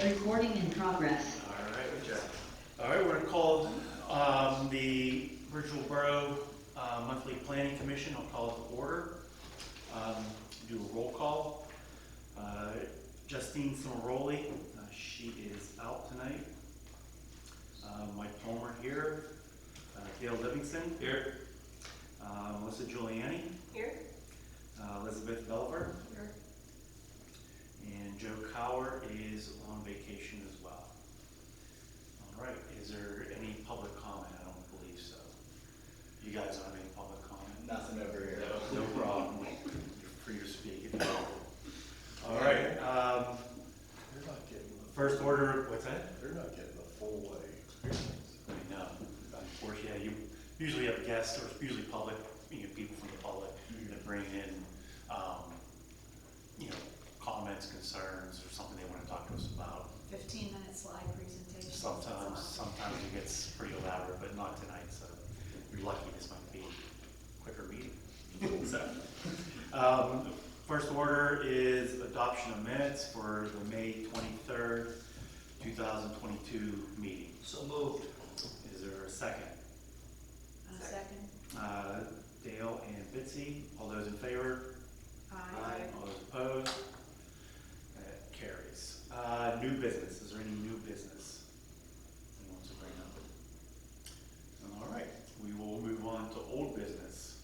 Recording in progress. All right, Jeff. All right, we're going to call the Virtual Borough Monthly Planning Commission. I'll call it to order. Do a roll call. Justine Cimaroli, she is out tonight. Mike Palmer here. Gail Livingston here. Melissa Giuliani here. Elizabeth Belver. Here. And Joe Cower is on vacation as well. All right, is there any public comment? I don't believe so. You guys don't have any public comment? Nothing over here. No problem. You're free to speak if you want. All right. They're not getting the First order, what's that? They're not getting the full way experience. I know. Unfortunately, you usually have guests, or usually public, people from the public that bring in, comments, concerns, or something they want to talk to us about. 15-minute slide presentation. Sometimes it gets pretty elaborate, but not tonight. So you're lucky. This might be a quicker meeting. So, first order is adoption of minutes for the May 23rd, 2022 meeting. So moved. Is there a second? Second. Dale and Bitsy, all those in favor? Aye. All those opposed? That carries. New business. Is there any new business anyone wants to bring up? All right, we will move on to old business.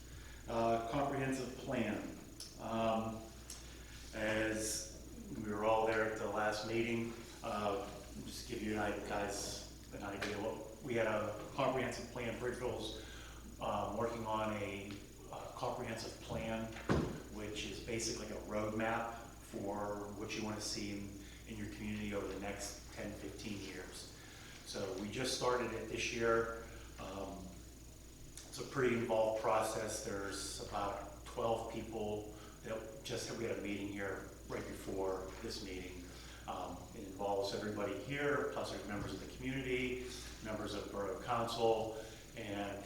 Comprehensive plan. As we were all there at the last meeting, just give you guys an idea. We had a comprehensive plan. Bridgeville's working on a comprehensive plan, which is basically a roadmap for what you want to see in your community over the next 10, 15 years. So we just started it this year. It's a pretty involved process. There's about 12 people that we had a meeting here right before this meeting. It involves everybody here, plus there's members of the community, members of Borough Council, and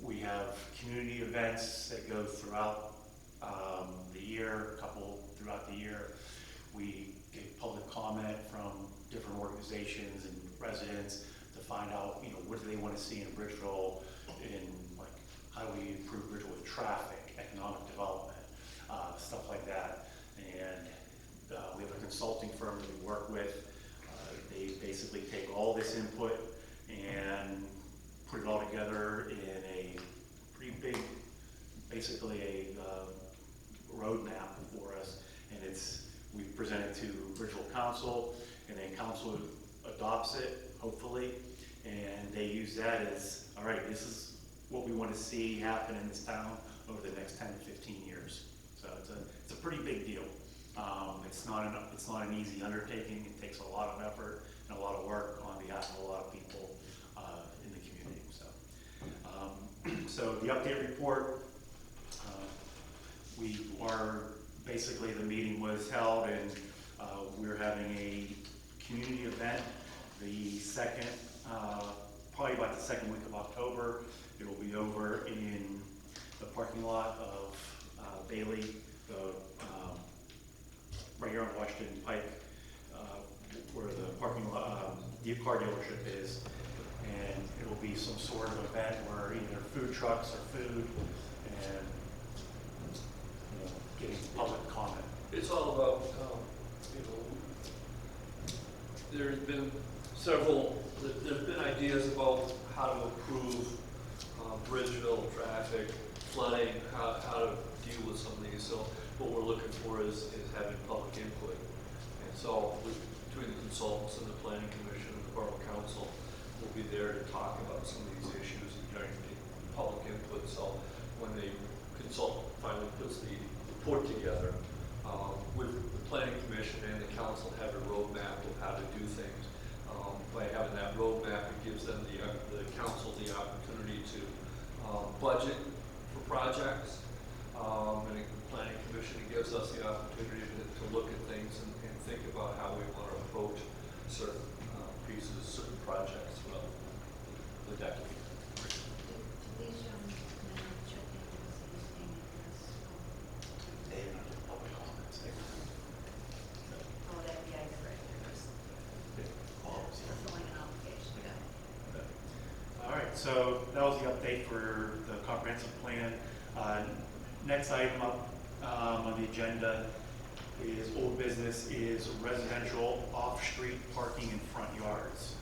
we have community events that go throughout the year, a couple throughout the year. We get public comment from different organizations and residents to find out, what do they want to see in Bridgeville, in like how do we improve Bridgeville with traffic, economic development, stuff like that. And we have a consulting firm that we work with. They basically take all this input and put it all together in a pretty big, basically a roadmap for us, and we present it to Bridgeville Council, and then Council adopts it, hopefully, and they use that as, all right, this is what we want to see happen in this town over the next 10 to 15 years. So it's a pretty big deal. It's not an easy undertaking. It takes a lot of effort and a lot of work on behalf of a lot of people in the community. So the update report, the meeting was held, and we're having a community event the second, probably about the second week of October. It will be over in the parking lot of Bailey, right here on Washington Pike, where the parking lot, the car dealership is. And it will be some sort of event where either food trucks or food and getting public comment. It's all about, there's been ideas about how to improve Bridgeville traffic, flooding, how to deal with some of these. So what we're looking for is having public input. And so between the consultants and the planning commission and the borough council, we'll be there to talk about some of these issues and trying to get public input. So when the consultant finally puts the report together, with the planning commission and the council have a roadmap of how to do things. By having that roadmap, it gives them the council the opportunity to budget for projects, and the planning commission gives us the opportunity to look at things and think about how we want to approach certain pieces, certain projects throughout the decade. Please, check in with his name and address. They have no public comments. Oh, that'd be great. so that was the update for the comprehensive plan. Next item up on the agenda is old business, is residential off-street parking in front yards.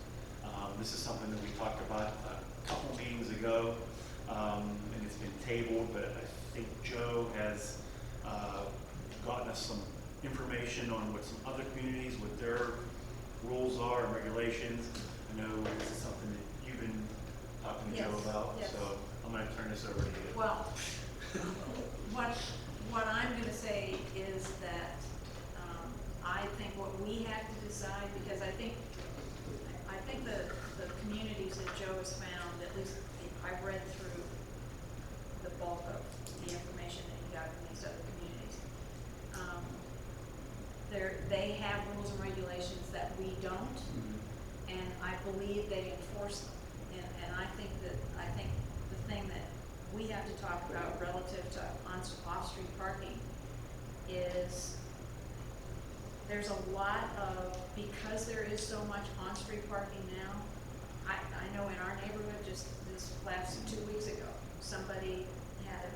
This is something that we talked about a couple meetings ago, and it's been tabled, but I think Joe has gotten us some information on what some other communities, what their rules are and regulations. I know this is something that you've been talking to Joe Yes, about, yes. so I'm gonna turn this over to you. Well, what I'm gonna say is that, I think what we have to decide, because I think the communities that Joe has found, at least I've read through the bulk of the information that he got from these other communities. They have rules and regulations that we don't, and I believe they enforce them. And I think the thing that we have to talk about relative to off-street parking is there's a lot of, because there is so much on-street parking now, I know in our neighborhood, just this last 2 weeks ago, somebody had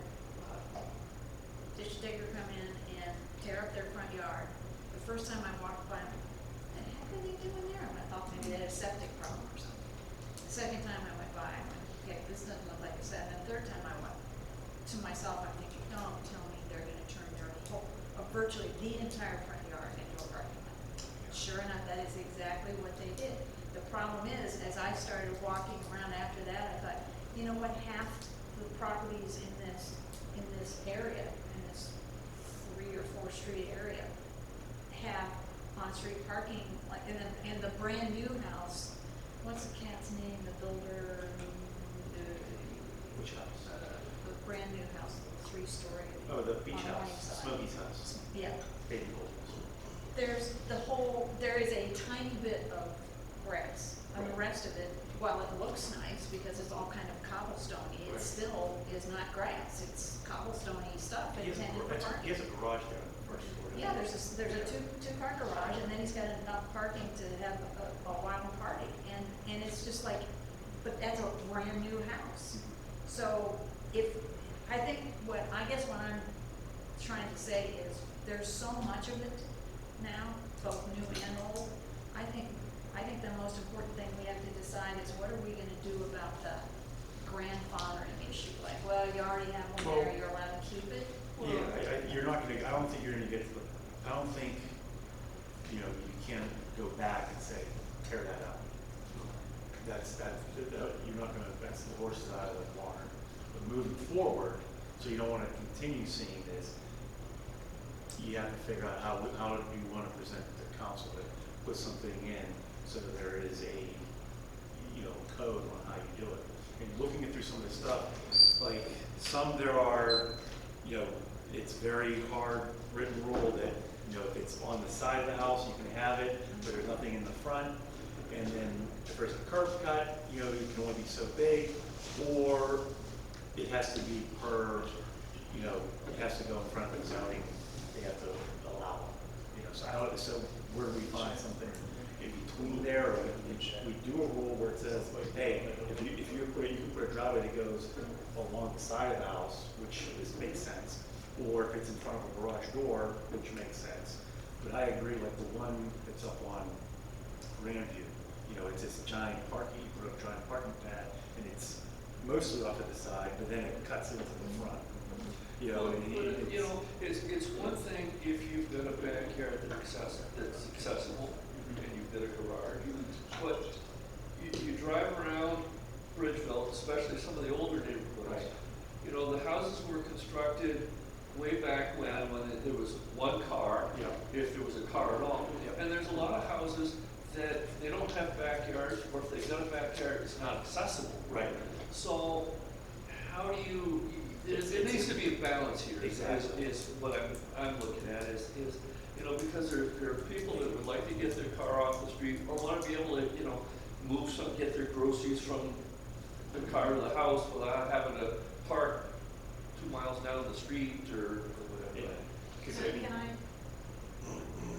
a ditch digger come in and tear up their front yard. The first time I walked by, what the heck are they doing there? And I thought maybe they had a septic problem or something. The second time I went by, I went, okay, this doesn't look like a septic. And the third time I went, to myself, I'm thinking, don't tell me they're gonna turn their whole, virtually the entire front yard into a parking lot. Sure enough, that is exactly what they did. The problem is, as I started walking around after that, I thought, you know what, half the properties in this area, in this 3 or 4 street area, have on-street parking, like, and the brand new house, what's the cat's name, the builder, Which house? the brand new house, the 3-story. Oh, the beach on the house, Morningside. Smokey's house, Yeah, baby gold. there is a tiny bit of grass, and the rest of it, while it looks nice, because it's all kind of cobblestone-y, it Right. still is not grass, it's cobblestone-y stuff He has intended for he parking. has a garage there on the first floor. Yeah, there's a two-car garage, and then he's got enough parking to have a wild party, and it's just like, but that's a brand new house. So I guess what I'm trying to say is, there's so much of it now, both new and old. I think the most important thing we have to decide is, what are we gonna do about the grandfathering issue? Like, well, you already have one there, Well, you're allowed to keep it? Yeah, you're not gonna, I don't think you're gonna get to the, I don't think, you can't go back and say, tear that out. You're not gonna, that's the horses out of the barn. But moving forward, so you don't wanna continue seeing this, you have to figure out how do you wanna present it to council to put something in, so that there is a, code on how you do it. And looking through some of this stuff, like, there are, it's very hard written rule that, if it's on the side of the house, you can have it, but there's nothing in the front. And then if there's a curb cut, you can only be so big, or it has to be per, it has to go in front of the zoning, they have to allow it. So where do we find something in between there, or we do a rule where it says, hey, if you can put a driveway that goes along the side of the house, which makes sense, or if it's in front of a garage door, which makes sense. But I agree, like the one that's up on Grandview, it's this giant parking, you put up a giant parking pad, and it's mostly off to the side, but then it cuts into the front. It's one thing if you've got a backyard that's accessible, and you've got a garage, but you drive around Bridgeville, especially some of the older neighborhoods. Right. The houses were constructed way back when there was one car, if there was a car at all. Yeah. And there's a lot of houses that they don't have backyards, or if they've got a backyard, it's not accessible. Right. So how do you, there needs to be a balance here. Exactly. Is what I'm looking at is because there are people that would like to get their car off the street, or want to be able to, move get their groceries from the car to the house without having to park 2 miles down the street or whatever. Can I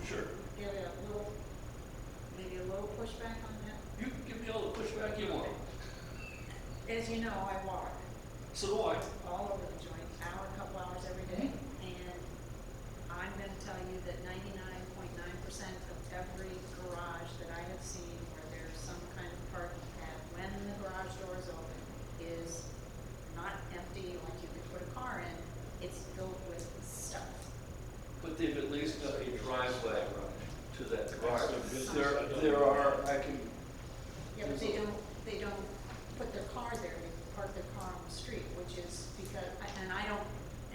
Sure. get maybe a little pushback on that? You can give me all the pushback you want. So do I. all over the joint, hour, a couple hours every day. And I'm gonna tell you that 99.9% of every garage that I have seen where there's some kind of parking pad, when the garage door is open, is not empty like you could put a car in, it's filled with stuff. But they've at least got a driveway to that garage. There are, I can. Yeah, but they don't put their car there, they park their car on the street, which is because, and I don't,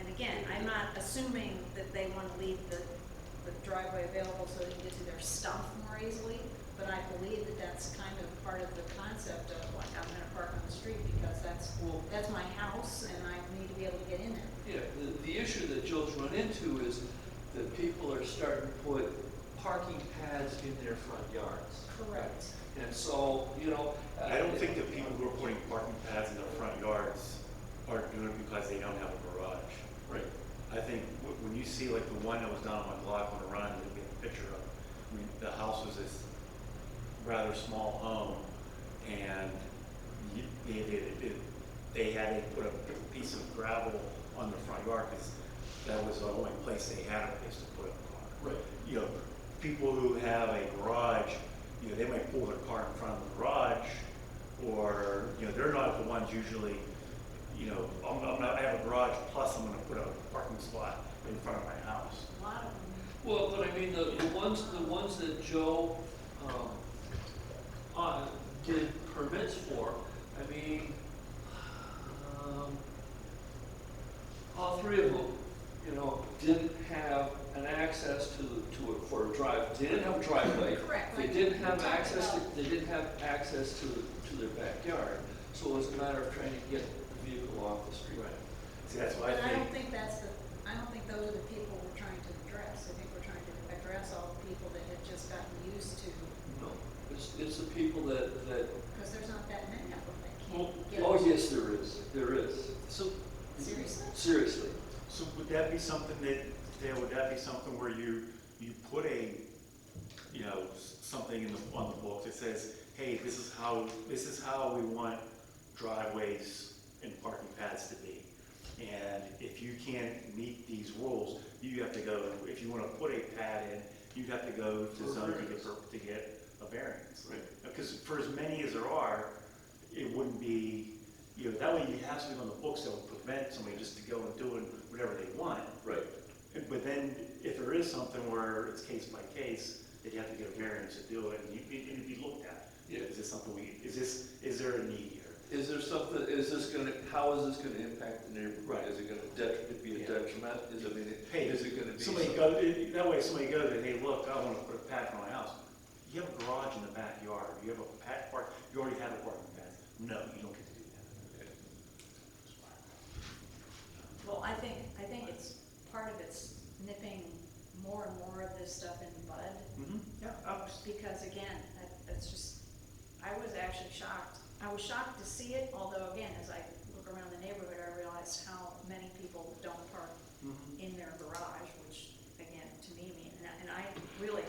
and again, I'm not assuming that they wanna leave the driveway available so they can get to their stuff more easily, but I believe that that's kind of part of the concept of like, I'm gonna park on the street because that's my house and I need to be able to get in there. Yeah, the issue that Joe's run into is that people are starting to put parking pads in their front yards. Correct. And so, you know. I don't think that people who are putting parking pads in their front yards are doing it because they don't have a garage. Right. I think when you see like the one that was down on my block on the run, that we had a picture of, I mean, the house was this rather small home, and they had to put a piece of gravel on the front yard because that was the only place they had a place to put a car. Right. You know, people who have a garage, you know, they might pull their car in front of the garage, or, you know, they're not the ones usually, you know, I have a garage, plus I'm gonna put a parking spot in front of my house. A lot of them. Well, but I mean, the ones that Joe, did permits for, I mean, all three of them, you know, didn't have an access to it for a drive. They didn't have a driveway. Correct. They Like didn't we have talked access to, about. they didn't have access to their backyard. So it was a matter of trying to get the vehicle off the street. Right. See, that's what But I I don't think. think I don't think those are the people we're trying to address. I think we're trying to address all the people that have just gotten used to, No, it's the people that, because there's not that many of them that Well, can't get. oh, yes, there is. So, Seriously? seriously. So would that be something that, Dale, would that be something where you put a, you know, something on the book that says, hey, this is how we want driveways and parking pads to be. And if you can't meet these rules, you have to go, if you want to put a pad in, you have to go to zoning to get a variance. Right. Because for as many as there are, it wouldn't be, you know, that way you have something on the books that would prevent somebody just to go and doing whatever they want. Right. But then, if there is something where it's case by case, that you have to get a variance to do it, and it'd be looked at. Yeah. Is this something is there a need here? Is there something, how is this gonna impact the neighborhood? Right. Is it gonna be a Yeah. detriment? Is Hey, it gonna be? Somebody some- that way somebody goes and, hey, look, I wanna put a pad in my house. You have a garage in the backyard, you have a pad park, you already have a parking pad. No, you don't get to do that. Well, I think it's, part of it's nipping more and more of this stuff in the bud. Mm-hmm, yeah, Because again, that's just, I was actually shocked. I was shocked to see it, although again, as I look around the neighborhood, I realized how many people don't park Mhm. in their garage, which again, to me, and I really,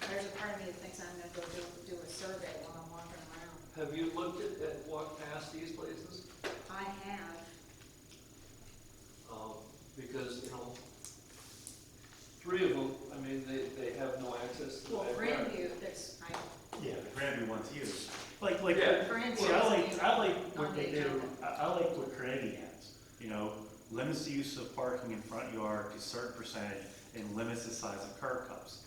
there's a part of me that thinks I'm gonna go do a survey while I'm walking around. Have you looked at walk past these places? I have, Because, you know, three of them, I mean, they have no access to the well, backyard. Grandview, there's, yeah, the Granby one's huge. Like, Yeah. Grandview see, I like on what the they do, agenda. I like what Granby has, you know, limits the use of parking in front yard to a certain percentage, and limits the size of curb cuts.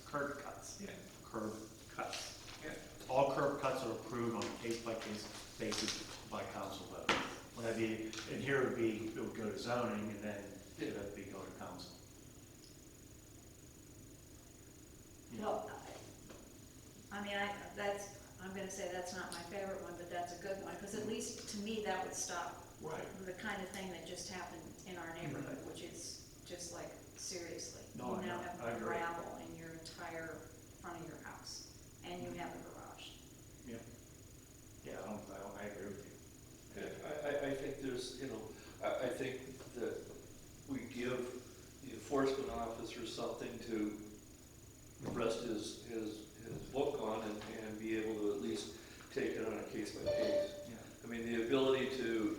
Yeah. Curb cuts. Yeah. All curb cuts are approved on a case-by-case basis by council vote. Would that be, and here it would go to zoning, and then it would be go to council. well, I mean, I'm gonna say that's not my favorite one, but that's a good one, because at least to me, that would stop Right. the kind of thing that just happened in our neighborhood, which is just like, seriously. No, You now I have agree. gravel in your entire front of your house, and you have a garage. Yeah. Yeah, I agree with you. Yeah, I think there's, you know, I think that we give the enforcement officer something to rest his book on and be able to at least take it on a case by case. Yeah. I mean, the ability to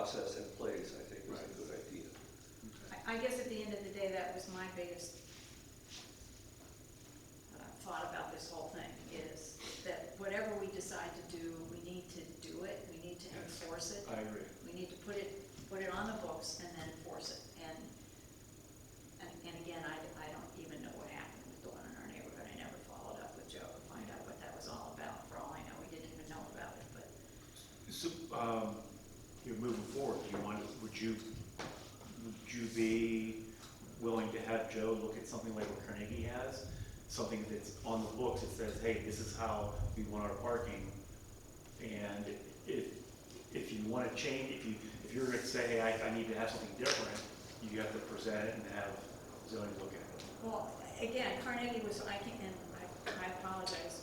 process in place, I think is Right. a good idea. I guess at the end of the day, that was my biggest thought about this whole thing, is that whatever we decide to do, we need to do it, we need to enforce it. I agree. We need to put it on the books and then enforce it. And again, I don't even know what happened with the one in our neighborhood. I never followed up with Joe to find out what that was all about. For all I know, we didn't even know about it, but. So, you're moving forward, would you be willing to have Joe look at something like what Carnegie has? Something that's on the books that says, hey, this is how we want our parking, and if you want to change, if you're going to say, hey, I need to have something different, you have to present it and have zoning look at it. Well, again, Carnegie was, I apologize,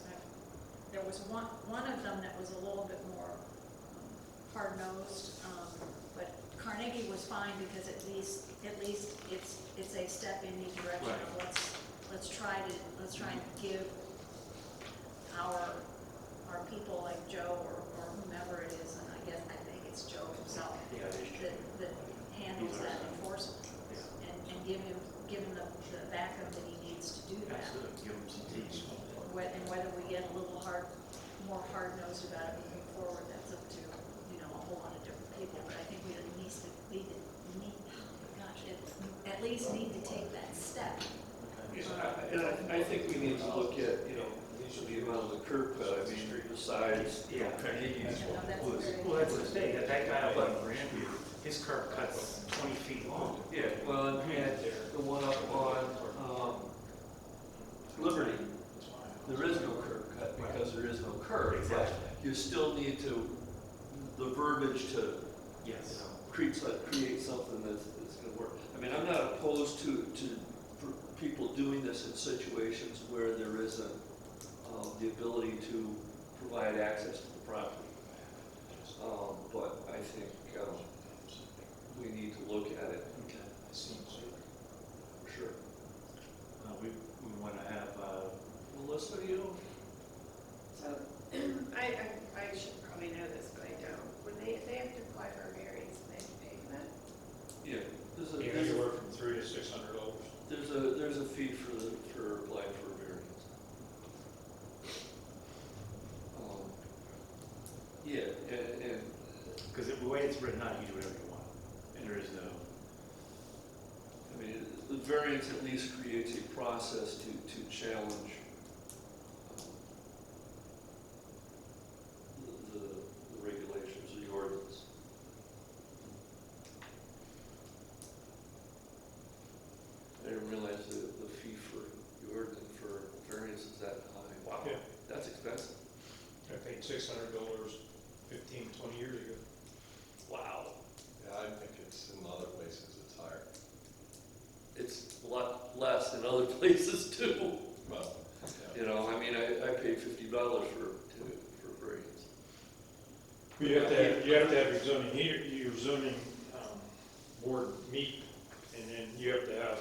there was one of them that was a little bit more hard-nosed, but Carnegie was fine because at least it's a step in the direction of Right. let's try and give our people like Joe or whomever it is, and I think it's Joe himself. Yeah, it is Joe. That handles He's that our- enforcement, Yeah. and give him the backup that he needs to do that. Absolutely, give them some teach. And whether we get a little more hard-nosed about it moving forward, that's up to, a whole lot of different people, but I think we at least at least need to take that step. And I think we need to look at, the amount of the curb cut, I mean, besides, Yeah. Carnegie's No, that's was, very- Well, that's the thing, that guy up on Grandview, his curb cut's 20 feet long. yeah, well, and the one up on, Liberty, there is no curb cut because there is no curb. but Exactly. You still need the verbiage to, Yes. create something that's gonna work. I mean, I'm not opposed to for people doing this in situations where there isn't, the ability to provide access to the property. But I think, we need to look at it, Okay. for sure. We want to have, Melissa, you? So, I should probably know this, but I don't. If they have to apply for a variance, they have to pay for that? Yeah. Anywhere from $300 to $600. There's a fee for applying for a variance. Yeah, and because the way it's written out, you can do whatever you want, and there is no, I mean, the variance at least creates a process to challenge the regulations or the ordinance. I didn't realize the fee for the ordinance for variance is that high. Wow, Yeah. that's expensive. I paid $600 15, 20 years ago. Wow. Yeah, I think it's, in other places, it's higher. It's a lot less than other places too. Well, yeah. I mean, I paid $50 for variance. You have to have your zoning board meet, and then you have to have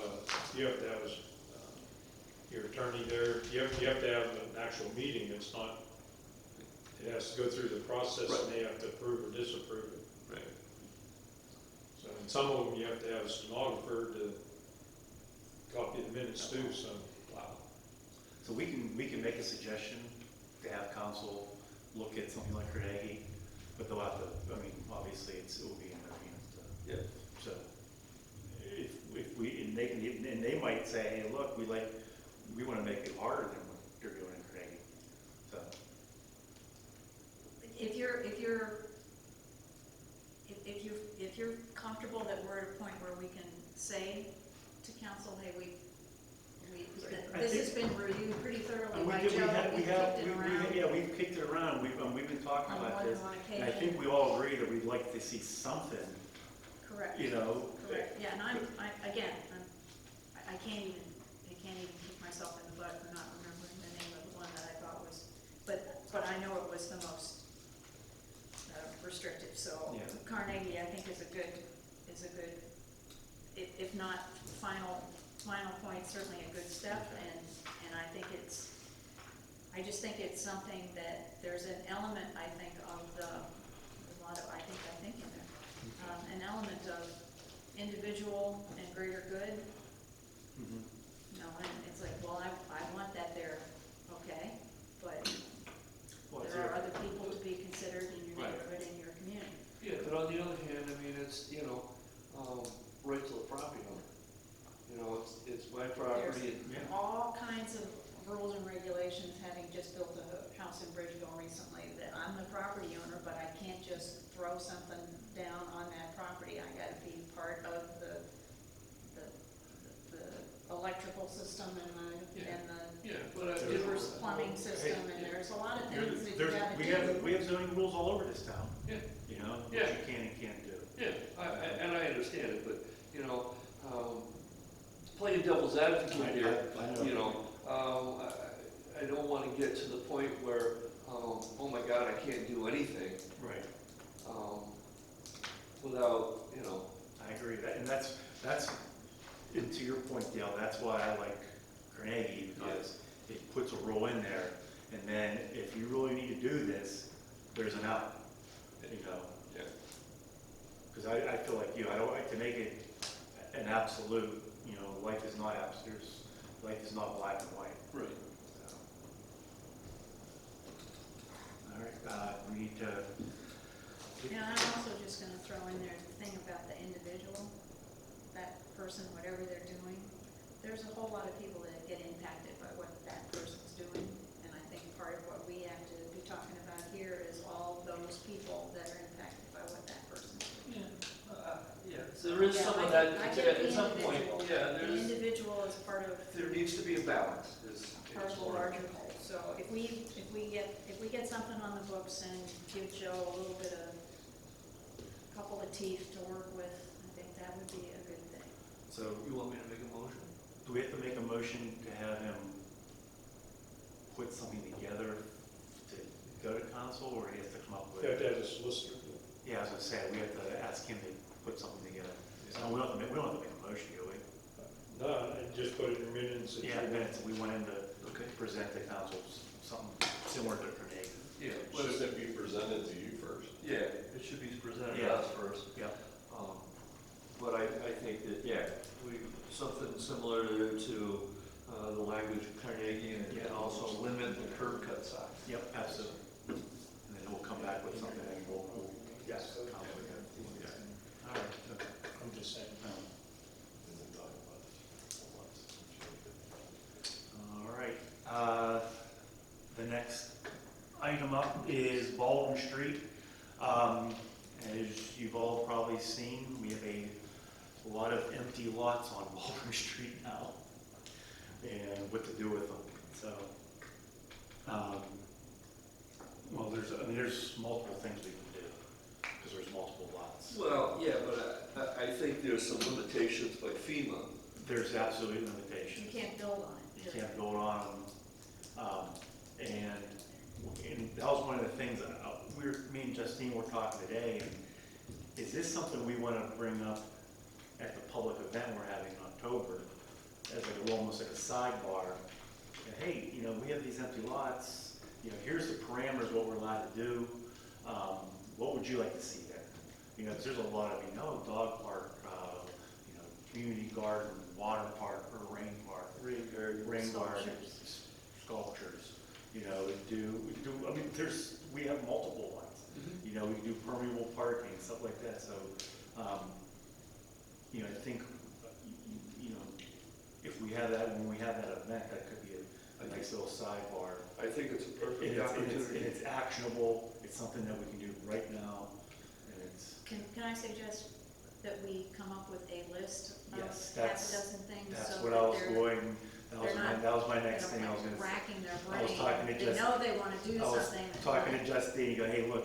your attorney there. You have to have an actual meeting. It's not, it has to go through the process and they have to approve or disapprove it. Right. So, and some of them you have to have a stenographer to copy the minutes too, so. wow. So we can make a suggestion to have council look at something like Carnegie, but they'll have to, obviously, it will be in their hands to. Yeah. So, if we, and they might say, hey, look, we want to make it harder than what they're doing in Carnegie. So, If you're comfortable that we're at a point where we can say to council, hey, this has been reviewed pretty thoroughly by Joe, we've kicked it around. Yeah, we've kicked it around, we've been talking On about more this. than one And I think we all agree that we'd like to see something, Correct. Correct, yeah, and I can't even kick myself in the butt for not remembering the name of the one that I thought was, but I know it was the most restrictive, so Yeah. Carnegie, I think, is a good, if not final point, certainly a good step, and I just think it's something that there's an element, I think, of I think in there. an element of individual and greater good. Mhm. No, and it's like, well, I want that there, okay, but Well, it's there are your- other people to be considered in your Right. neighborhood and your community. Yeah, but on the other hand, I mean, it's, right to the property owner. You know, it's my property. There's all kinds of rules and regulations, having just built a house in Bridgeville recently, that I'm the property owner, but I can't just throw something down on that property. I gotta be part of the electrical system and Yeah, but the reverse plumbing system, and there's a lot of things that you There's- gotta do. we have zoning rules all over this town, yeah, you know, what Yeah. you can and can't do. yeah, and I understand it, but, playing devil's advocate here, I know. I don't want to get to the point where, oh my God, I can't do anything, Right, without, I agree with that, and that's, and to your point, Dale, that's why I like Carnegie, because it puts a rule in there, and then if you really need to do this, there's an out, you know? Yeah. Because I feel like you, I don't like to make it an absolute, life is not absolute, life is not black and white. Right. So. All right, we need to. I'm also just gonna throw in there the thing about the individual, that person, whatever they're doing. There's a whole lot of people that get impacted by what that person's doing, and I think part of what we have to be talking about here is all those people that are impacted by what that person's doing. Yeah, so there is Yeah, some I of that, get- I get at the some point, individual. yeah, The individual is part of there needs to be a balance, part of the larger whole. So if we get something on the books and give Joe a little bit of, a couple of teeth to work with, I think that would be a good thing. So, You want me to make a motion? do we have to make a motion to have him put something together to go to council, or he has to come up with? You have to have a solicitor. Yeah, I was gonna say, we have to ask him to put something together. So we don't have to make a motion, do we? No, and just put it in minutes. that Yeah, you- minutes, we want him to Okay. present to council something similar to Carnegie. Yeah, Shouldn't it be presented to you first? yeah, it should be presented to Yeah. us first. Yep. But I think that, something similar to the language of Carnegie, and also limit the curb cut size. Yep, absolutely. And then we'll come back with something and we'll yes, council again. Yeah. All right. Okay. I'm just saying. And then talk about it. All right, the next item up is Baldwin Street. As you've all probably seen, we have a lot of empty lots on Baldwin Street now, and what to do with them, so. Well, there's multiple things we can do, because there's multiple lots. Well, yeah, but I think there's some limitations by FEMA. There's absolutely You limitations. can't build on You it. can't build on them. And that was one of the things, me and Justine were talking today, and is this something we want to bring up at the public event we're having in October, as like almost like a sidebar? And, hey, we have these empty lots, here's the parameters, what we're allowed to do, what would you like to see there? 'Cause there's a lot of, dog park, community garden, water park, or rain park. Rain garden, Sculptures. sculptures, we have multiple ones. We can do permeable parking, stuff like that, so, I think, if we have that, when we have that event, that could be a nice little sidebar. I think it's a And perfect it's opportunity. actionable, it's something that we can do right now, and it's, Can I suggest that we come up with a list of Yes, half a that's- dozen things? that's so what that I was they're- going, that was they're my, not, that was my they next don't thing I was like gonna. racking their I was brain. talking to They Justin. know they wanna do I was something. talking to Justine, you go, hey, look,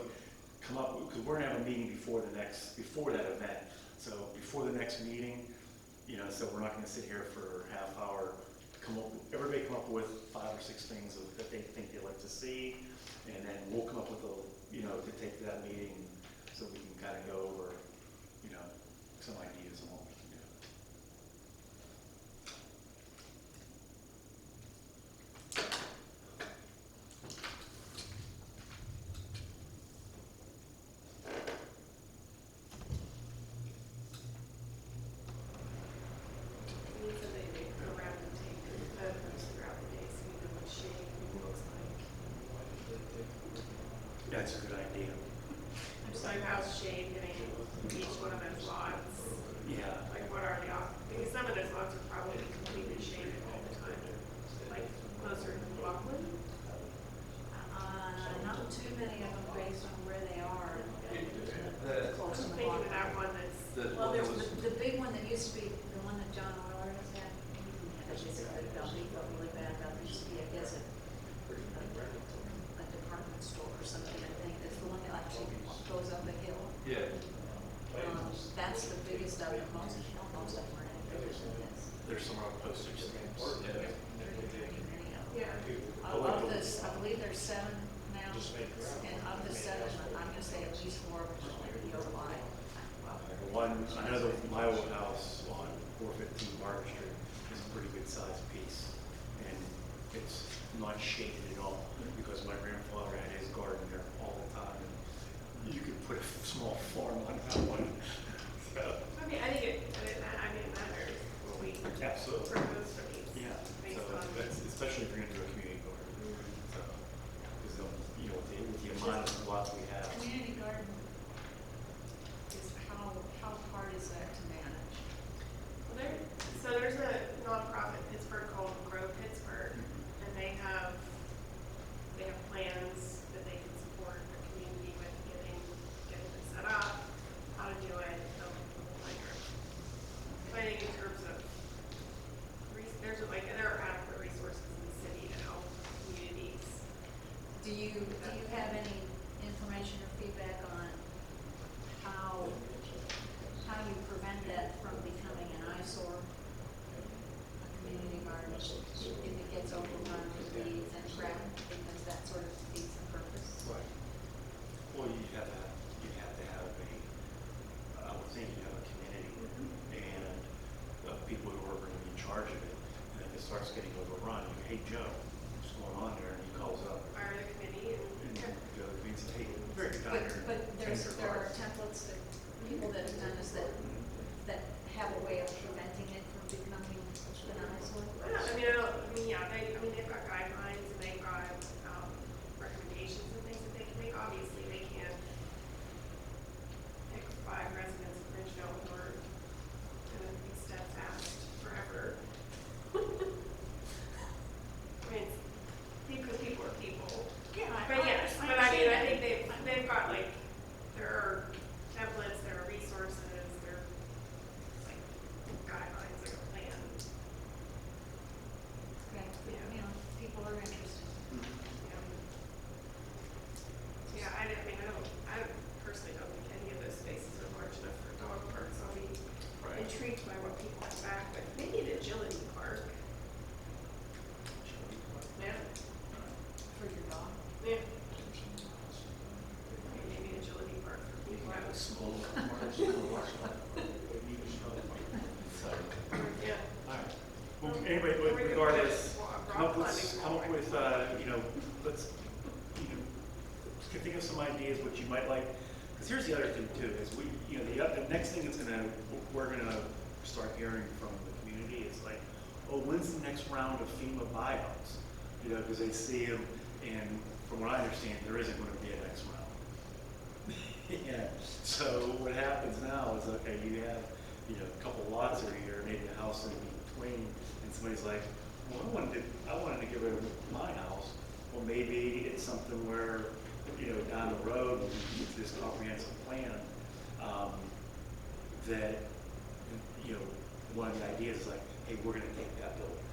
come up, because we're gonna have a meeting before that event. So before the next meeting, so we're not gonna sit here for a half hour, everybody come up with 5 or 6 things that they think they'd like to see, and then we'll come up with to take to that meeting, so we can kind of go over, some ideas on what we can do. not shaded at all, because my grandfather had his garden there all the time. And you could put a small farm on that one. So, I mean, I think it matters what we absolutely. propose for these. Yeah, Based so on. especially if you're gonna do a community garden. So, because, you know, with the amount of lots we have. Community garden is how hard is that to manage? Well, there's a nonprofit in Pittsburgh called Grow Pittsburgh, and they have plans that they can support the community with getting it set up, how to do it, the whole nine. But I think in terms of, there are adequate resources in the city to help communities. Do you have any information or feedback on how you prevent that from becoming an eyesore? A community garden, if it gets overrun with weeds and crap, because that sort of defeats the purpose. Right. Well, you have to have I would think you have a committee and people who are going to be in charge of it. And if it starts getting overrun, you hey Joe, what's going on there? And he calls up Fire the committee and and. Joe means, hey, very good down here. But there are templates that people that have done this that have a way of preventing it from becoming an eyesore. They've got guidelines and they've got, recommendations and things that they can make. Obviously, they can't pick 5 residents of Ridgeville who are gonna be steadfast forever. I mean, because people are people. Yeah, But yes, but I mean, I think they've got like, there are templates, there are resources, there are like guidelines, like a plan. Okay, you know, people are interested. Yeah, I personally don't think any of those spaces are large enough for dog parks. I'll be Right. intrigued by what people have back, but maybe an agility park. Yeah, For your dog. yeah. Maybe an agility park for people. You have a small So, Yeah. all right. Well, anyway, Or we could regardless, put come up rock with, climbing let's, think of some ideas what you might like. Because here's the other thing too, is the next thing we're gonna start hearing from the community is like, oh, when's the next round of FEMA buyouts? You know, because they see them, and from what I understand, there isn't gonna be a next round. Yeah, so what happens now is, okay, you have, a couple lots over here, maybe a house in between, and somebody's like, well, I wanted to get rid of my house. Well, maybe it's something where, down the road, with this comprehensive plan, that, one of the ideas is like, hey, we're gonna take that building.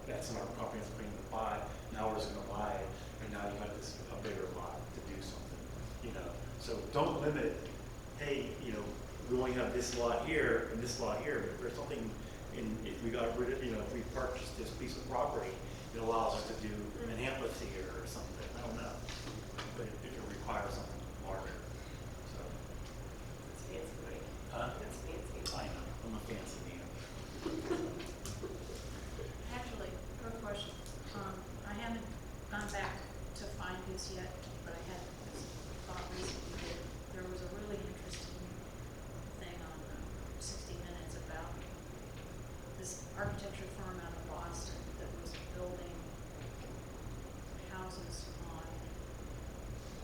That's in our comprehensive plan to buy, now we're just gonna buy it, and now you have a bigger lot to do something, So don't limit, hey, we only have this lot here and this lot here, but if there's something if we got rid of, if we purchased this piece of property, it allows us to do an amphitheater or something, I don't know. But if it requires something larger, so. That's fancy, Mike. Huh? That's fancy. I know, I'm a fancy man. Actually, quick question. I haven't gone back to find this yet, but I had this thought recently that there was a really interesting thing on 60 Minutes about this architecture firm out of Boston that was building houses on,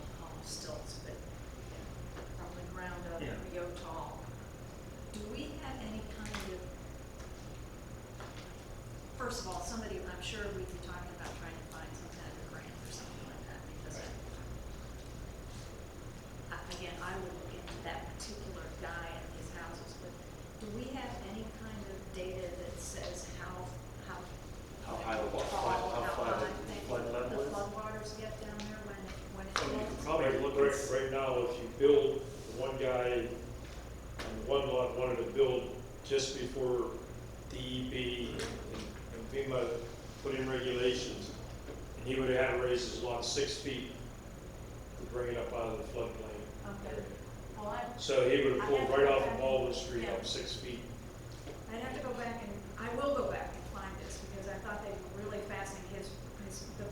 we'll call them stilts, but probably ground up, Yeah. yo tall. Do we have any kind of, first of all, I'm sure we'd be talking about trying to find some kind of grant or something like that, because again, I will look into that particular guy and his houses, but do we have any kind of data that says how How high the tall, how how high high the flood level the is? floodwaters get down there when it Oh, you floods? could probably look at. Right now, if you build, one guy on one lot wanted to build just before DEP and FEMA put in regulations, and he would have had to raise his lot 6 feet to bring it up out of the floodplain. Okay, well, So he would have I pulled have to right go off back. of Baldwin Street Yeah. up 6 feet. I'd have to go back and, I will go back and find this, because I thought they were really fastening the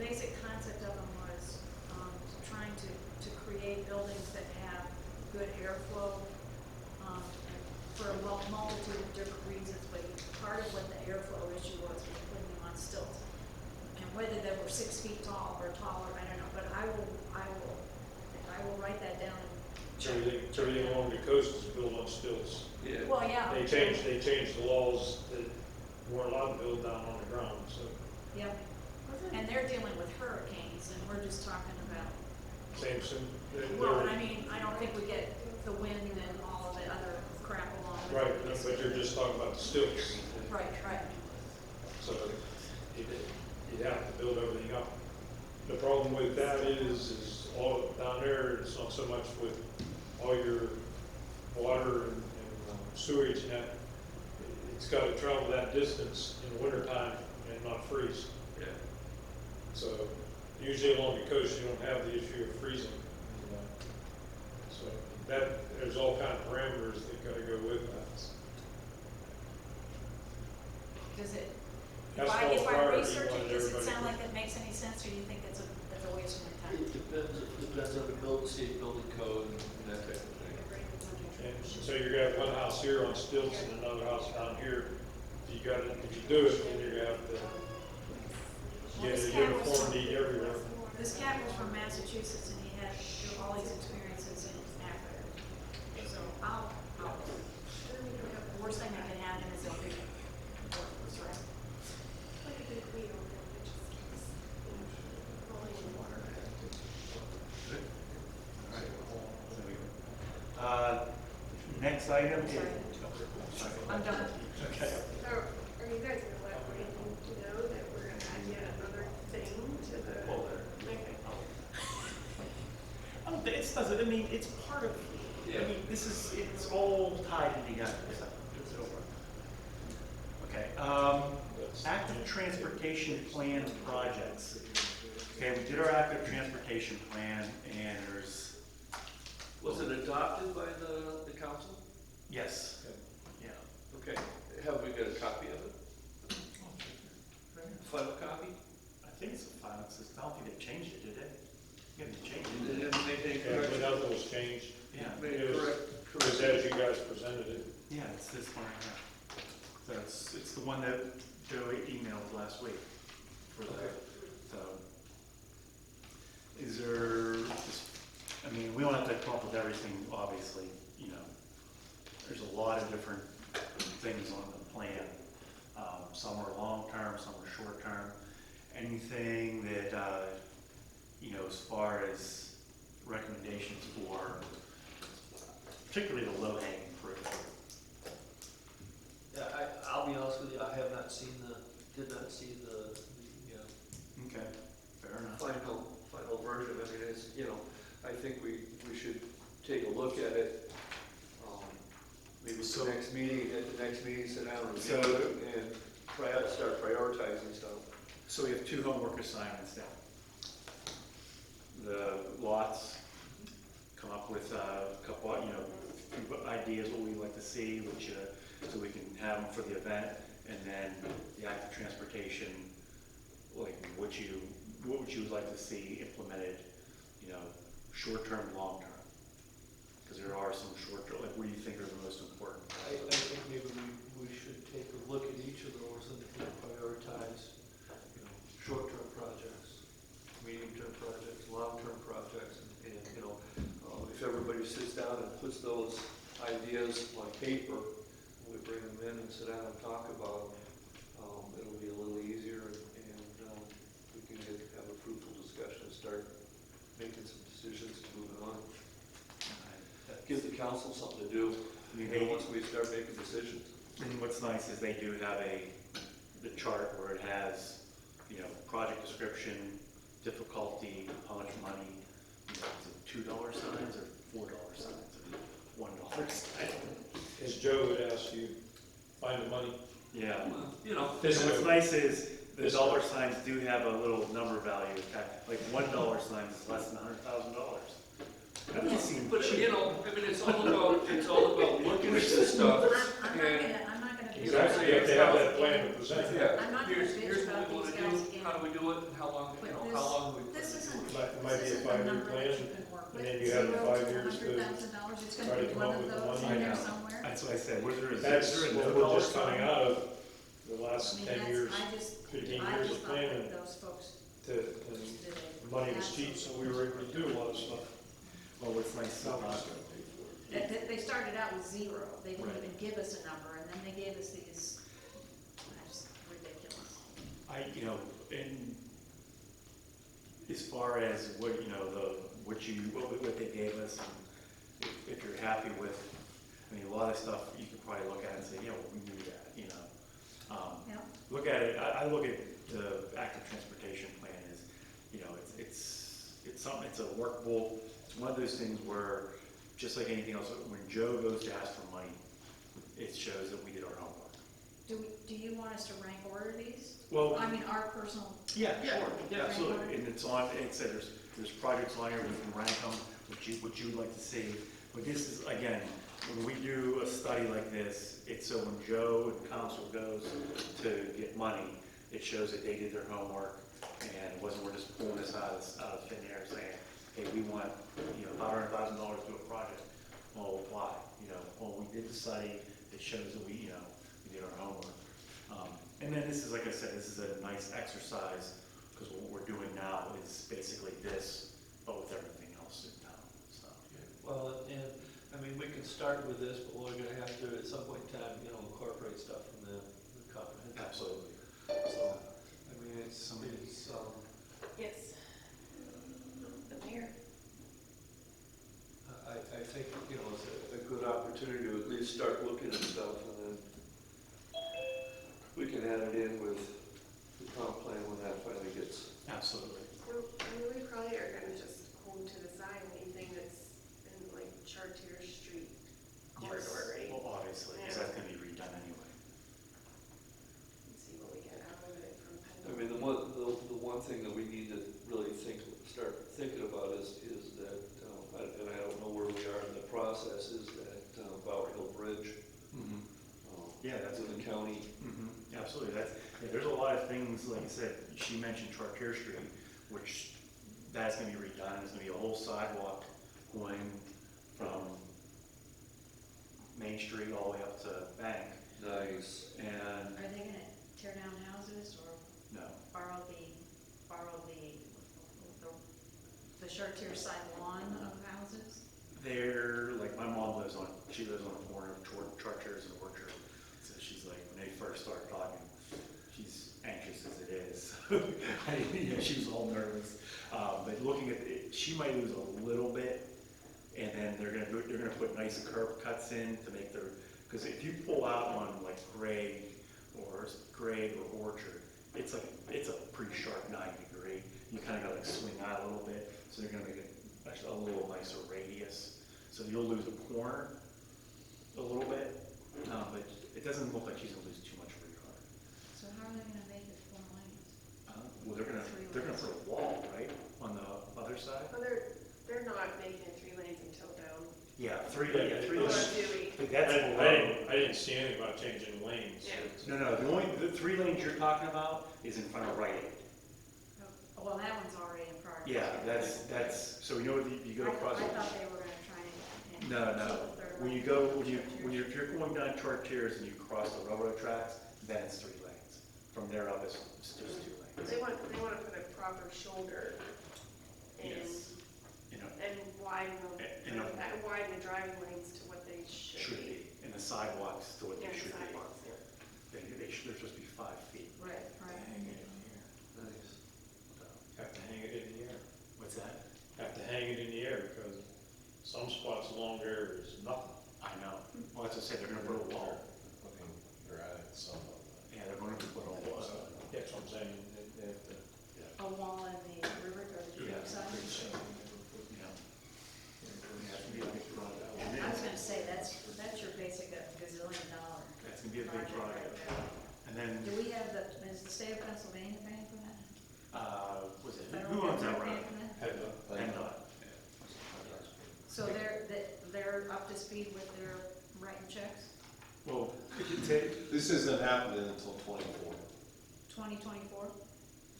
airflow issue was with putting them on stilts. And whether they were 6 feet tall or taller, I don't know, but I will write that down and check. Everything along the coast is built on stilts. Yeah. Well, yeah. They changed the laws that you weren't allowed to build down on the ground, so Yep. And they're dealing with hurricanes, and we're just talking about, same, well, but I mean, I don't think we get the wind and all of the other crap along with it. right, but you're just talking about the stilts. Right, right. So you'd have to build everything up. The problem with that is all down there, it's not so much with all your water and sewage and that. It's got to travel that distance in the wintertime and not freeze. Yeah. So usually along the coast, you don't have the issue of freezing. So there's all kind of parameters that got to go with that. Does it, That's if I priority, research wanted it, does it everybody sound to- like that makes any sense, or do you think that's a waste of my time? It depends on the state building code and that type of thing. And so you're gonna have one house here on stilts and another house down here. If you do it, then you're gonna have to get This a cat was uniformity everywhere. This cat was from Massachusetts, and he had all these experiences in Africa. So the worst thing that can happen is they'll be worthless, right? Like a big wheel that just keeps rolling in water. Next item is. Sorry. I'm done. Okay. So, are you guys gonna let Brandon know that we're gonna add yet another thing to the? Okay. I don't think, it doesn't, I mean, it's part of, I mean, it's all tied together, so. Okay, active transportation plan projects. Okay, we did our active transportation plan, and there's, Was it adopted by the council? yes, yeah. Okay, have we got a copy of it? Final copy? I think it's a final, I don't think they changed it, did they? Yeah, they changed They it. didn't make any Yeah, but corrections? nothing was changed. Yeah, Made It was- correct, Just as you guys presented it. yeah, it's this one right here. So it's the one that Joey emailed last week for the, Okay. so. Is there, I mean, we don't have to come up with everything, obviously, you know. There's a lot of different things on the plan. Some are long-term, some are short-term. Anything that, you know, as far as recommendations for, particularly the low-hanging fruit. Yeah, I'll be honest with you, I have not seen did not see the Okay, fair enough. final version. I mean, it's, I think we should take a look at it. Maybe So- at the next meeting, sit down and So- review it and start prioritizing stuff. So we have 2 homework assignments now. The lots, come up with a couple, few ideas what we'd like to see, which, so we can have them for the event, and then the active transportation, like what would you like to see implemented, short-term, long-term? Because there are some short-term, like what do you think are the most important? I think maybe we should take a look at each of those and prioritize, short-term projects, medium-term projects, long-term projects, and if everybody sits down and puts those ideas on paper, we bring them in and sit down and talk about them, it'll be a little easier, and we can have a fruitful discussion and start making some decisions and moving on. Give the council something to do, once we start making decisions. And what's nice is they do have the chart where it has, project description, difficulty, how much money, is it $2 signs or $4 signs or $1 sign? As Joe would ask you, find the money. Yeah. Well, This And what's way. nice is the dollar signs do have a little number value attached, like $1 sign is less than $100,000. That doesn't seem But cheap. it's all about looking at this stuff. I'm not gonna. Exactly, you have to have that plan to present. Yeah, I'm not gonna here's bitch what about we wanna these guys do, again. how do we do it, and how long, But how long do we. this isn't, It might be a this isn't a 5-year number plan, that you can work with. and then you have the 5 years to $0 it's try gonna to be come one up of with the those money. in there I know. somewhere. That's what I said, was there That's is there a what no we're dollar just coming sign? out of the last I mean, 10 years, I just 15 I years just of thought planning, that those folks to, and just did a. money was cheap, so we were able to do a lot of stuff. Well, what's nice Now we're about, just gonna pay for it. They started out with 0, they didn't Right. even give us a number, and then they gave us these, that's ridiculous. you know, and as far as what, you know, what they gave us, and if you're happy with, I mean, a lot of stuff you could probably look at and say, yeah, well, we knew that, you know. Yeah. Look at it, I look at the active transportation plan as, you know, it's something, it's a workable, it's one of those things where, just like anything else, when Joe goes to ask for money, it shows that we did our homework. Do you want us to rank order these? Well, I mean, our personal, yeah, sure, Yeah. yeah, absolutely, and it's on, it said there's projects on here, we can rank them, what you'd like to see. But this is, again, when we do a study like this, it's so when Joe and council goes to get money, it shows that they did their homework, and it wasn't, we're just pulling this out of thin air saying, hey, we want, you know, $500,000 to a project. Well, why? You know, well, we did the study, it shows that we, you know, we did our homework. And then this is, like I said, this is a nice exercise, because what we're doing now is basically this, but with everything else in town, so. Well, and, I mean, we can start with this, but we're gonna have to, at some point in time, you know, incorporate stuff from the comprehensive. Absolutely. So, I mean, it's, Yes. The mayor. I think, you know, it's a good opportunity to at least start looking at stuff, and then we can add it in with the comp plan when that finally gets. Absolutely. I mean, we probably are gonna just hold to the side anything that's in like Chartier Street corridor, Yes. right? Well, obviously, because that's gonna be redone anyway. And see what we get out of it from I mean, the one thing that we need to really start thinking about is that, and I don't know where we are in the process, is that Bower Hill Bridge. Yeah, that's in the county. Absolutely, yeah, there's a lot of things, like I said, she mentioned Chartier Street, which that's gonna be redone, there's gonna be a whole sidewalk going from Main Street all the way up to Bank, Nice. and, are they gonna tear down houses or no, borrow the Chartier side lawn of houses? they're, like, my mom she lives on a corner of Chartiers and Orchard, so she's like, when they first started talking, she's anxious as it is. You know, she was all nervous, but looking at it, she might lose a little bit, and then they're gonna put nice curb cuts in to make their, because if you pull out on like Gregg or Orchard, it's a pretty sharp 90-degree. You kind of gotta like swing out a little bit, so they're gonna make it actually a little nicer radius. So you'll lose a corner a little bit, but it doesn't look like she's gonna lose too much of her yard. So how are they gonna make it 4 lanes? Well, they're gonna put a wall, right, on the other side? Well, they're not making it 3 lanes until down. Yeah, three Or lanes. do we? That's I below. didn't see anything about changing lanes. Yeah. No, the 3 lanes you're talking about is in front of Rite Aid. Oh, well, that one's already in progress. Yeah, that's, so you know, you go across. I thought they were gonna try and. No, keep no, the third when you lane. go, if you're going down Chartiers and you cross the railroad tracks, then it's 3 lanes. From there up, it's just 2 lanes. They want to put a proper shoulder in Yes. You know, and widen And the driving lanes to what they should should be, and the sidewalks to what Yeah, they should be. sidewalks, yeah. They're supposed to be 5 feet. Right, right. Nice. So, Have to hang it in the air. what's that? Have to hang it in the air because some spots along there is nothing. I know. Well, that's what I said, they're gonna put a wall. They're adding some of that. Yeah, they're gonna put a wall. That's what I'm saying. They have to. A wall in the river or the Yeah, creek side? You know. Yeah, it's gonna be a big project. And I was then- gonna say, that's your basic gazillion dollar That's gonna be a big project project. right there. And then, Do we have is the state of Pennsylvania paying for that? was it, Federal who owns that government road? paying for that? Have to. PennDOT. So they're up to speed with their writing checks, Well, if you take, This isn't happening until 24. 2024?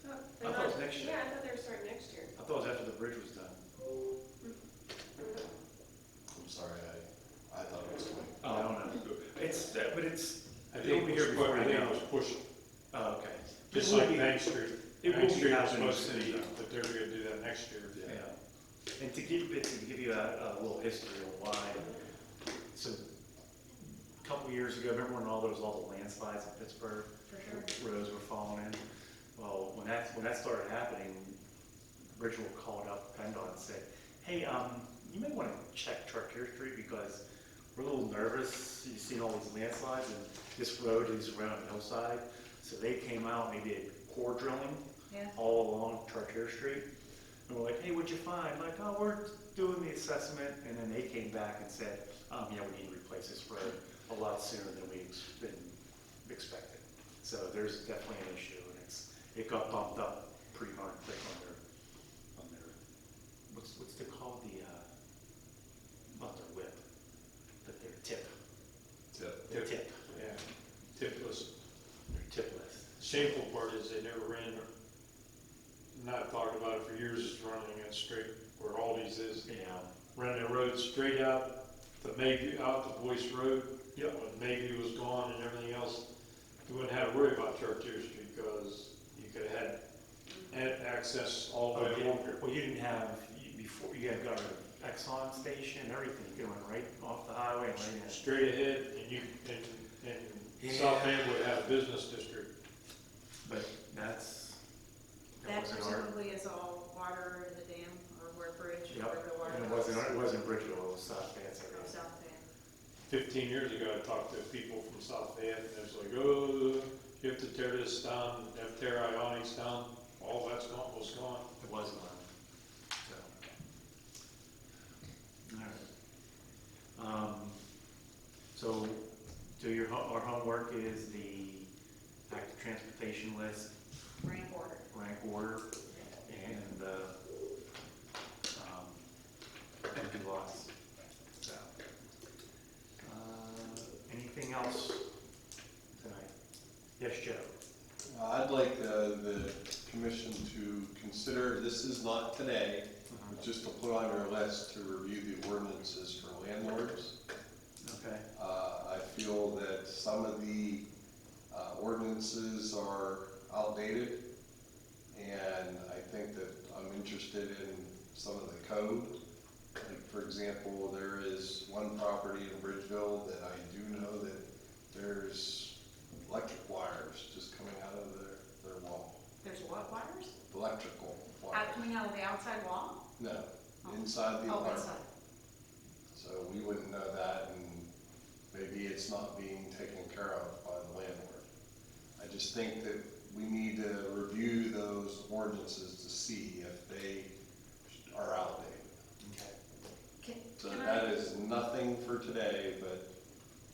I thought it was next year. Yeah, I thought they were starting next year. I thought it was after the bridge was done. I'm sorry, I thought it was 20. Oh, I don't know. It's, but it's, I it'll think be it here was, before I I think know. it was pushed Just will like be- Bank Street. it will Bank be Street was happening supposed to be, soon. but they're gonna do that next year. Yeah. And to give you a little history of why, so a couple years ago, remember when all the landslides in Pittsburgh? For sure. Roads were falling in? Well, when that started happening, Bridgeville called up PennDOT and said, hey, you may want to check Chartier Street because we're a little nervous. You've seen all these landslides and this road is right on the hillside. So they came out and they did core drilling Yeah. all along Chartier Street. And we're like, hey, what'd you find? Like, oh, we're doing the assessment. And then they came back and said, yeah, we need to replace this road a lot sooner than we expected. So there's definitely an issue, and it got bumped up pretty hard quick on their what's they called not their whip, but their tip. Their tip. Yeah, tipless. Their tip list. Shameful part is they never ran, not talked about it for years, is running it straight where Aldi's is. Yeah. Ran the road straight out to Mayview, out to Boyce Road. Yep. When Mayview was gone and everything else, you wouldn't have to worry about Chartier Street because you could have had access all the way along here. Well, you didn't have before. You had got an Exxon station and everything. You could run right off the highway and right in. Straight ahead, and you, and Yeah. South End would have a business district. But that That wasn't our. presumably is all water in the dam or where bridge, Yep. where the water And goes. it wasn't Bridgeville. It was South Vance area. Or South End. 15 years ago, I talked to people from South End, and it's like, oh, you have to tear this down, you have to tear Ionics down, all that's gone, was gone. It wasn't on. So. All right. So, our homework is the active transportation list, Rank order. rank order, and empty lots. So, anything else tonight? Yes, Joe? I'd like the commission to consider, this is not today, but just to put on your list to review the ordinances for landlords. Okay. I feel that some of the ordinances are outdated, and I think that I'm interested in some of the code. Like, for example, there is one property in Bridgeville that I do know that there's electric wires just coming out of their wall. There's what wires? Electrical wires. Coming out of the outside wall? No, Oh. inside the Oh, apartment. inside. So we wouldn't know that, and maybe it's not being taken care of by the landlord. I just think that we need to review those ordinances to see if they are outdated. Okay. So Can that I, is nothing for today, but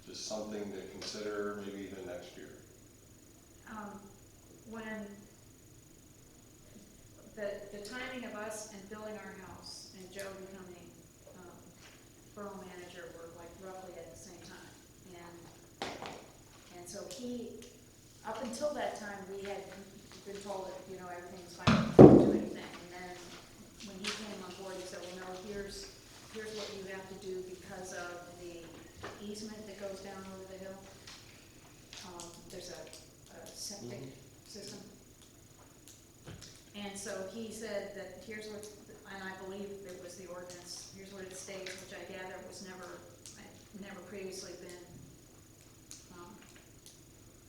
just something to consider maybe even next year. when the timing of us and building our house and Joe becoming, borough manager were like roughly at the same time. And so up until that time, we had been told that, everything's fine, don't do anything. And then when he came on board, he said, well, no, here's what you have to do because of the easement that goes down over the hill. There's a septic system. And so he said that here's what, and I believe it was the ordinance, here's what it states, which I gather was never previously been,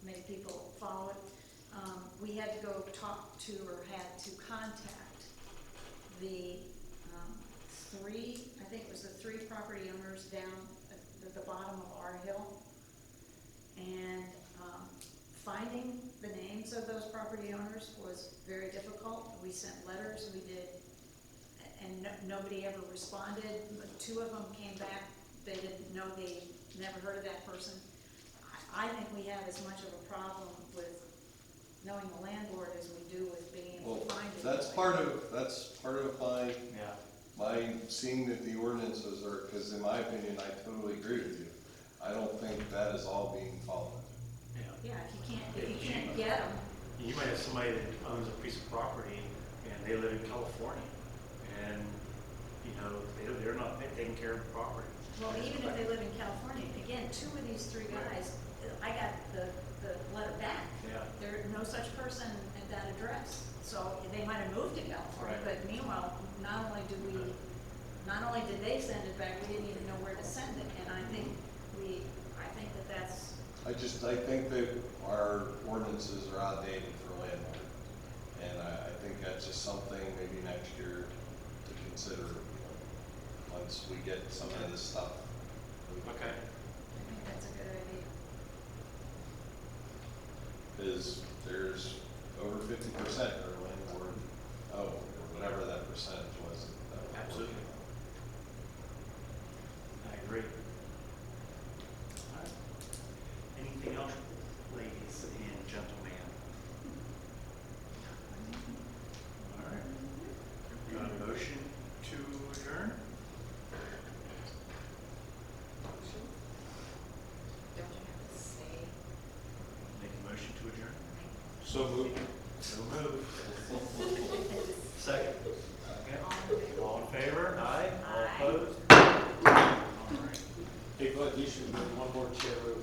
made people follow it. We had to go talk to, or had to contact the three property owners down at the bottom of our hill. And finding the names of those property owners was very difficult. We sent letters, and nobody ever responded. But two of them came back, they didn't know, they never heard of that person. I think we have as much of a problem with knowing the landlord as we do with being able Well, to find it. that's part of Yeah. my seeing that the ordinances are, because in my opinion, I totally agree with you. I don't think that is all being followed. Yeah. Yeah, if you can't get them, You might have somebody that owns a piece of property and they live in California, and they're not taking care of the property. well, even if they live in California, again, two of these three guys, I got the letter back. Yeah. There, no such person ordinances are outdated for landlord. And I think that's just something maybe next year to consider, once we get some of this stuff. Okay. I think that's a good idea. Because there's over 50% are landlord, or whatever that percentage was. that we're Absolutely. working on. I agree. All right. Anything else, ladies and gentlemen? All right. Got a motion to adjourn? Don't you have to say? Make a motion to adjourn? So moved. So moved. Second. Second. All in favor? Aye. All Aye. opposed? All right. Hey, Bud, you should move one more chair over.